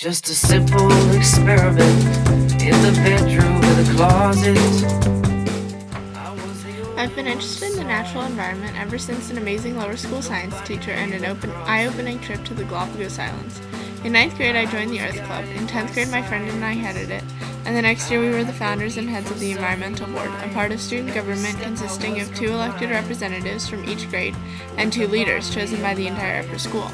Just a simple experiment in the bedroom with a closet. I've been interested in the natural environment ever since an amazing lower school science teacher and an eye-opening trip to the Galapagos Islands. In 9th grade, I joined the Earth Club. In 10th grade, my friend and I headed it. And the next year, we were the founders and heads of the Environmental Board, a part of student government consisting of 2 elected representatives from each grade and 2 leaders chosen by the entire upper school.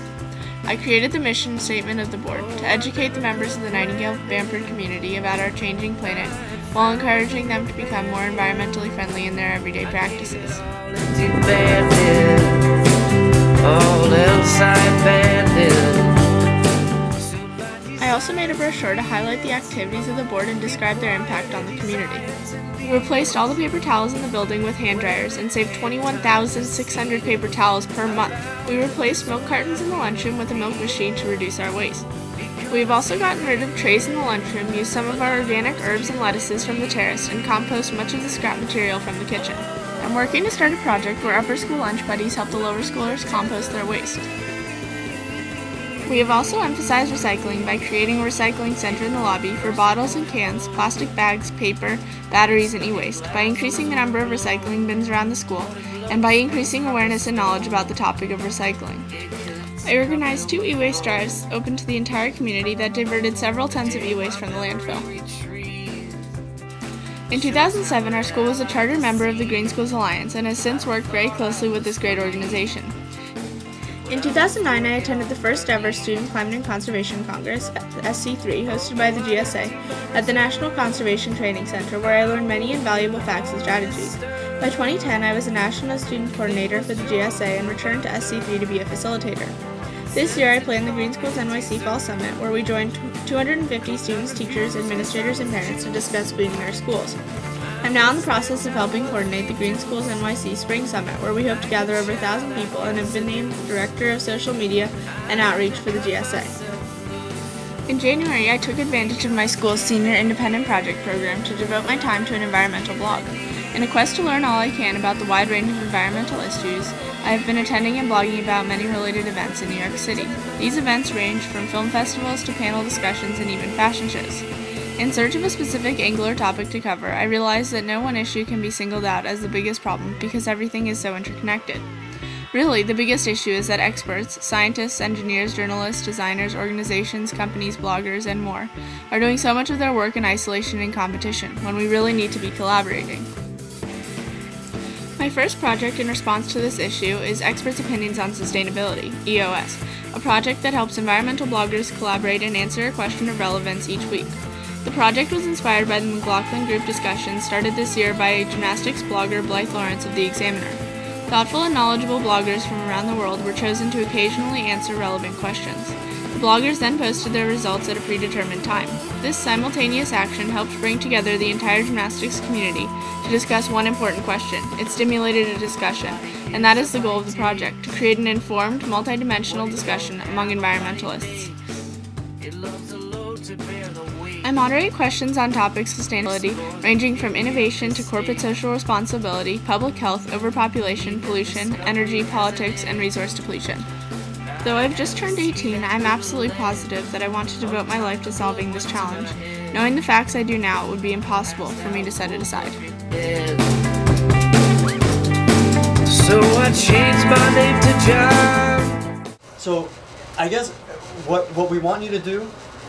I created the mission statement of the board to educate the members of the Nightingale-Bamford community about our changing planet while encouraging them to become more environmentally friendly in their everyday practices. I also made a brochure to highlight the activities of the board and describe their impact on the community. We replaced all the paper towels in the building with hand dryers and saved 21,600 paper towels per month. We replaced milk cartons in the lunchroom with a milk machine to reduce our waste. We've also gotten rid of trays in the lunchroom, used some of our organic herbs and lettuces from the terrace, and compost much of the scrap material from the kitchen. I'm working to start a project where upper school lunch buddies help the lower schoolers compost their waste. We have also emphasized recycling by creating a recycling center in the lobby for bottles and cans, plastic bags, paper, batteries, and e-waste, by increasing the number of recycling bins around the school, and by increasing awareness and knowledge about the topic of recycling. I organized 2 e-waste drives open to the entire community that diverted several tons of e-waste from the landfill. In 2007, our school was a charter member of the Green Schools Alliance and has since worked very closely with this great organization. In 2009, I attended the first ever Student Climate and Conservation Congress, SC3, hosted by the GSA, at the National Conservation Training Center, where I learned many invaluable facts and strategies. By 2010, I was a National Student Coordinator for the GSA and returned to SC3 to be a facilitator. This year, I planned the Green Schools NYC Fall Summit, where we joined 250 students, teachers, administrators, and parents to discuss greening our schools. I'm now in the process of helping coordinate the Green Schools NYC Spring Summit, where we hope to gather over 1,000 people, and have been named Director of Social Media and Outreach for the GSA. In January, I took advantage of my school's Senior Independent Project program to devote my time to an environmental blog. In a quest to learn all I can about the wide range of environmental issues, I have been attending and blogging about many related events in New York City. These events range from film festivals to panel discussions and even fashion shows. In search of a specific angle or topic to cover, I realized that no one issue can be singled out as the biggest problem because everything is so interconnected. Really, the biggest issue is that experts, scientists, engineers, journalists, designers, organizations, companies, bloggers, and more are doing so much of their work in isolation and competition, when we really need to be collaborating. My first project in response to this issue is Experts' Opinions on Sustainability, EOS, a project that helps environmental bloggers collaborate and answer a question of relevance each week. The project was inspired by the McLaughlin Group discussion started this year by gymnastics blogger Blythe Lawrence of The Examiner. Thoughtful and knowledgeable bloggers from around the world were chosen to occasionally answer relevant questions. The bloggers then posted their results at a predetermined time. This simultaneous action helped bring together the entire gymnastics community to discuss one important question. It stimulated a discussion, and that is the goal of the project, to create an informed, multidimensional discussion among environmentalists. I moderate questions on topics of sustainability, ranging from innovation to corporate social responsibility, public health, overpopulation, pollution, energy, politics, and resource depletion. Though I've just turned 18, I'm absolutely positive that I want to devote my life to solving this challenge. Knowing the facts I do now, it would be impossible for me to set it aside. So I changed my name to John. So I guess what we want you to do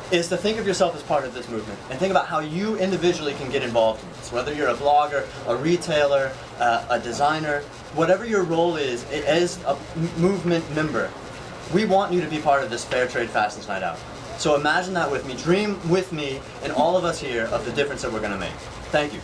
is to think of yourself as part of this movement and think about how you individually can get involved in this. Whether you're a blogger, a retailer, a designer, whatever your role is, as a movement member, we want you to be part of this Fair Trade Fastest Night Out. So imagine that with me, dream with me, and all of us here of the difference that we're going to make. Thank you.